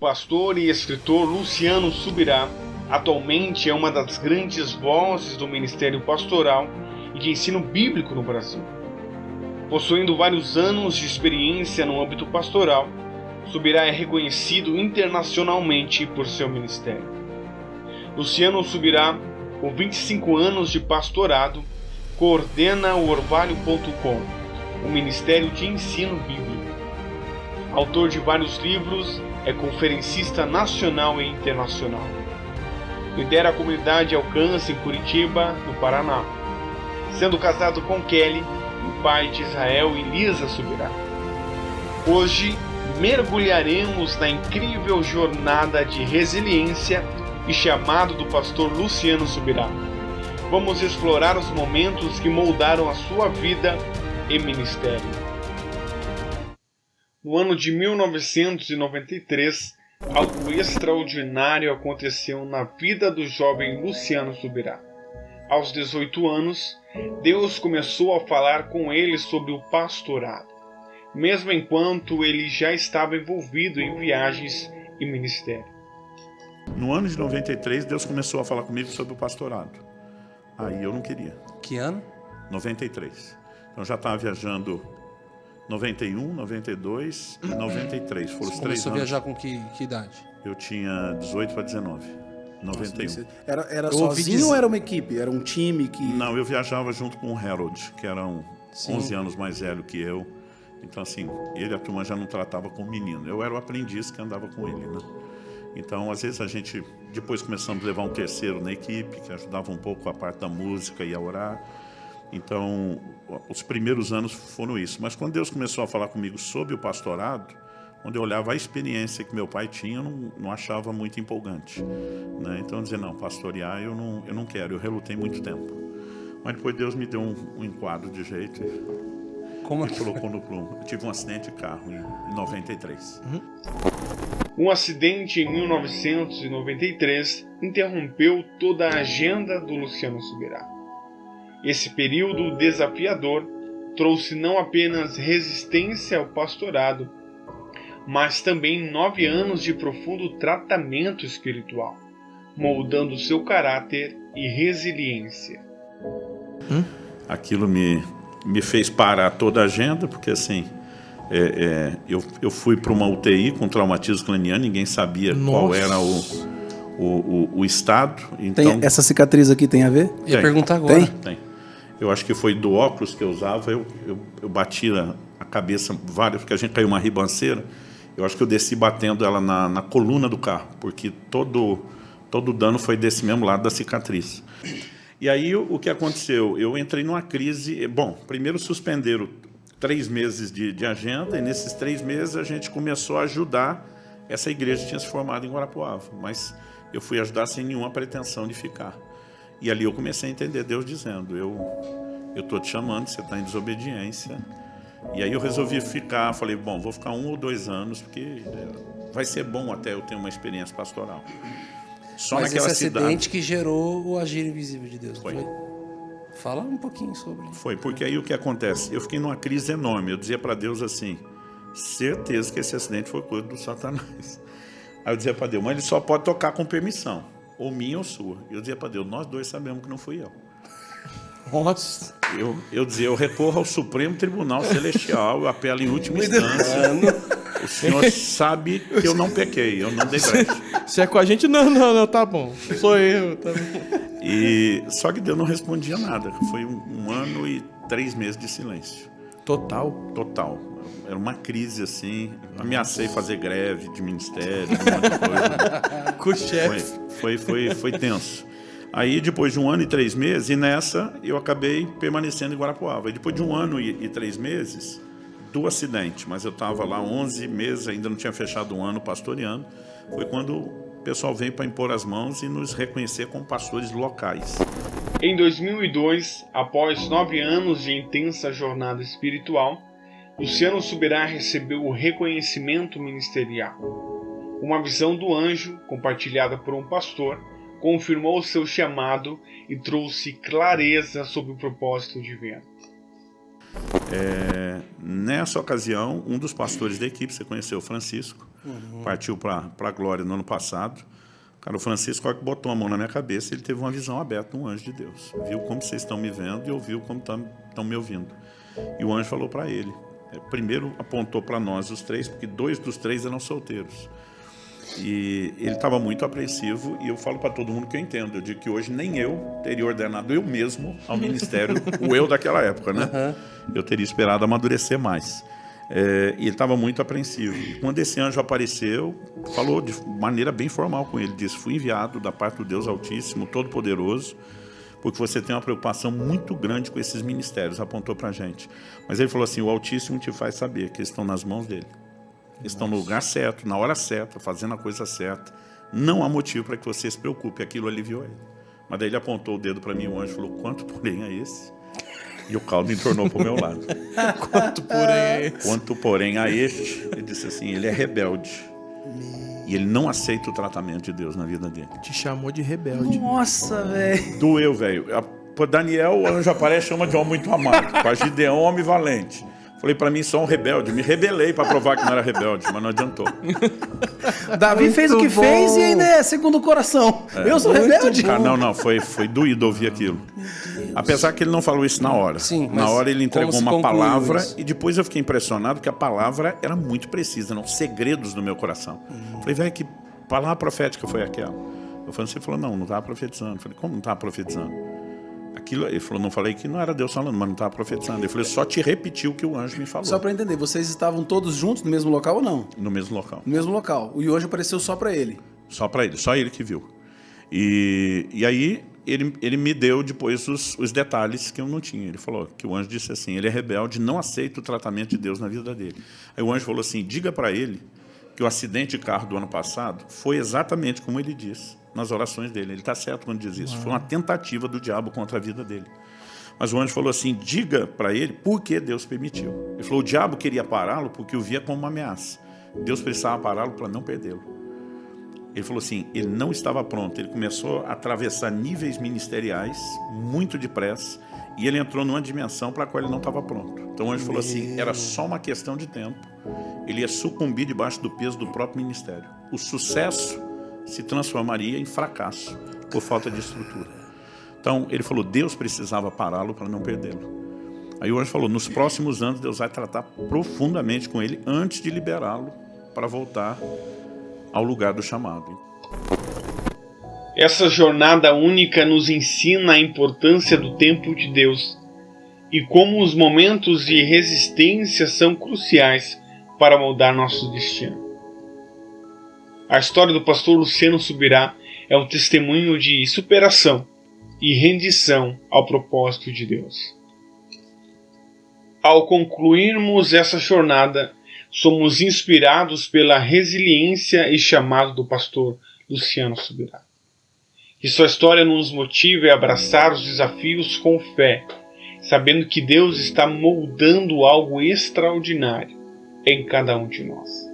pastor e escritor Luciano Subirá atualmente é uma das grandes vozes do ministério pastoral e de ensino bíblico no Brasil. Possuindo vários anos de experiência no âmbito pastoral, Subirá é reconhecido internacionalmente por seu ministério. Luciano Subirá, com 25 anos de pastorado, coordena o Orvalho.com, o Ministério de Ensino Bíblico. Autor de vários livros, é conferencista nacional e internacional. Lidera a comunidade Alcance em Curitiba, no Paraná, sendo casado com Kelly, o pai de Israel e Lisa Subirá. Hoje, mergulharemos na incrível jornada de resiliência e chamado do pastor Luciano Subirá. Vamos explorar os momentos que moldaram a sua vida e ministério. No ano de 1993, algo extraordinário aconteceu na vida do jovem Luciano Subirá. Aos 18 anos, Deus começou a falar com ele sobre o pastorado, mesmo enquanto ele já estava envolvido em viagens e ministério. No ano de 93, Deus começou a falar comigo sobre o pastorado. Aí eu não queria. Que ano? 93. Então já estava viajando 91, 92 e 93. Foram os 3 anos. Começou a viajar com que idade? Eu tinha 18 para 19. 91. Nossa, era sozinho ou era uma equipe? Era um time que... Não, eu viajava junto com o Harold, que era 11 anos mais velho que eu. Então, assim, a turma já não tratava como menino. Eu era o aprendiz que andava com ele, né? Então, às vezes a gente, depois começamos a levar um terceiro na equipe, que ajudava um pouco a parte da música e a orar. Então, os primeiros anos foram isso. Mas quando Deus começou a falar comigo sobre o pastorado, quando eu olhava a experiência que meu pai tinha, eu não achava muito empolgante, né? Então, eu dizia, não, pastorear eu não quero, eu relutei muito tempo. Mas depois Deus me deu um enquadro de jeito Como e colocou no plumo. Eu tive um acidente de carro em 93. Um acidente em 1993 interrompeu toda a agenda do Luciano Subirá. Esse período desafiador trouxe não apenas resistência ao pastorado, mas também 9 anos de profundo tratamento espiritual, moldando seu caráter e resiliência. Aquilo me fez parar toda a agenda, porque assim, eu fui para uma UTI com traumatismo craniano, ninguém sabia qual era o estado. Então, Essa cicatriz aqui tem a ver? Ia perguntar agora. Tem. Eu acho que foi do óculos que eu usava, eu bati a cabeça várias, porque a gente caiu uma ribanceira, eu acho que eu desci batendo ela na coluna do carro, porque todo o dano foi desse mesmo lado da cicatriz. E aí o que aconteceu? Eu entrei numa crise. Bom, primeiro suspenderam 3 meses de agenda, e nesses 3 meses a gente começou a ajudar essa igreja que tinha se formado em Guarapuava, mas eu fui ajudar sem nenhuma pretensão de ficar. E ali eu comecei a entender Deus dizendo, eu estou te chamando, você está em desobediência. E aí eu resolvi ficar, falei, bom, vou ficar 1 ou 2 anos, porque vai ser bom até eu ter uma experiência pastoral. Mas esse acidente que gerou o agir invisível de Deus, foi? Fala um pouquinho sobre. Foi, porque aí o que acontece? Eu fiquei numa crise enorme, eu dizia para Deus assim, certeza que esse acidente foi coisa do Satanás. Aí eu dizia para Deus, mas ele só pode tocar com permissão, ou minha ou sua. Eu dizia para Deus, nós dois sabemos que não fui eu. Nossa. Eu dizia, eu recorro ao Supremo Tribunal Celestial, eu apelo em última instância. O senhor sabe que eu não pequei, eu não dei brecha. Se é com a gente, não, tá bom. Sou eu, tá bom. Só que Deus não respondia nada. Foi 1 ano e 3 meses de silêncio. Total? Total. Era uma crise assim. Ameacei fazer greve de ministério, muita coisa. Com o chefe. Foi tenso. Aí, depois de 1 ano e 3 meses, e nessa eu acabei permanecendo em Guarapuava. E depois de 1 ano e 3 meses, do acidente, mas eu estava lá 11 meses, ainda não tinha fechado 1 ano pastoreando, foi quando o pessoal veio para impor as mãos e nos reconhecer como pastores locais. Em 2002, após 9 anos de intensa jornada espiritual, Luciano Subirá recebeu o reconhecimento ministerial. Uma visão do anjo, compartilhada por um pastor, confirmou o seu chamado e trouxe clareza sobre o propósito divino. Nessa ocasião, um dos pastores da equipe, você conheceu o Francisco, partiu para a glória no ano passado. Cara, o Francisco que botou a mão na minha cabeça, ele teve uma visão aberta de um anjo de Deus. Viu como vocês estão me vendo e ouviu como estão me ouvindo. E o anjo falou para ele. Primeiro apontou para nós os 3, porque 2 dos 3 eram solteiros. E ele estava muito apreensivo, e eu falo para todo mundo que eu entendo. Eu digo que hoje nem eu teria ordenado eu mesmo ao ministério, o eu daquela época, né? Eu teria esperado amadurecer mais. E ele estava muito apreensivo. E quando esse anjo apareceu, falou de maneira bem formal com ele. Disse: fui enviado da parte do Deus Altíssimo, Todo-Poderoso, porque você tem uma preocupação muito grande com esses ministérios. Apontou para a gente. Mas ele falou assim: o Altíssimo te faz saber que eles estão nas mãos dele. Eles estão no lugar certo, na hora certa, fazendo a coisa certa. Não há motivo para que você se preocupe. Aquilo aliviou ele. Mas daí ele apontou o dedo para mim, o anjo falou: quanto porém é esse? E o caldo entornou para o meu lado. Quanto porém é esse? Quanto porém a este, ele disse assim: ele é rebelde. E ele não aceita o tratamento de Deus na vida dele. Te chamou de rebelde. Nossa, velho. Doeu, velho. Por Daniel, o anjo aparece e chama de homem muito amado. Para Gideão, homem valente. Falei, para mim, só um rebelde. Me rebelei para provar que não era rebelde, mas não adiantou. Davi Muito fez o que bom. fez e ainda é segundo o coração. Eu sou rebelde. Cara, não, foi doído ouvir aquilo. Apesar que ele não falou isso na hora. Sim, na mas hora ele entregou como se uma concluiu palavra isso? e depois eu fiquei impressionado que a palavra era muito precisa, não segredos do meu coração. Falei, velho, que palavra profética foi aquela? Eu falei, você falou, não estava profetizando. Eu falei, como não estava profetizando? Aquilo, ele falou, não falei que não era Deus falando, mas não estava profetizando. Eu falei, só te repetiu o que o anjo me falou. Só pra entender, vocês estavam todos juntos no mesmo local ou não? No mesmo local. No mesmo local. O anjo apareceu só pra ele. Só para ele, só ele que viu. E aí ele me deu depois os detalhes que eu não tinha. Ele falou que o anjo disse assim, ele é rebelde, não aceita o tratamento de Deus na vida dele. Aí o anjo falou assim, diga para ele que o acidente de carro do ano passado foi exatamente como ele disse nas orações dele. Ele está certo quando diz isso. Foi uma tentativa do diabo contra a vida dele. Mas o anjo falou assim, diga para ele por que Deus permitiu. Ele falou, o diabo queria pará-lo porque o via como uma ameaça. Deus precisava pará-lo para não perdê-lo. Ele falou assim, ele não estava pronto. Ele começou a atravessar níveis ministeriais muito depressa e ele entrou numa dimensão para a qual ele não estava pronto. Então o anjo falou assim, era só uma questão de tempo. Ele ia sucumbir debaixo do peso do próprio ministério. O sucesso se transformaria em fracasso por falta de estrutura. Então ele falou, Deus precisava pará-lo para não perdê-lo. Aí o anjo falou, nos próximos anos Deus vai tratar profundamente com ele antes de liberá-lo para voltar ao lugar do chamado. Essa jornada única nos ensina a importância do tempo de Deus e como os momentos de resistência são cruciais para moldar nosso destino. A história do pastor Luciano Subirá é um testemunho de superação e rendição ao propósito de Deus. Ao concluirmos essa jornada, somos inspirados pela resiliência e chamado do pastor Luciano Subirá. Que sua história nos motive a abraçar os desafios com fé, sabendo que Deus está moldando algo extraordinário em cada um de nós.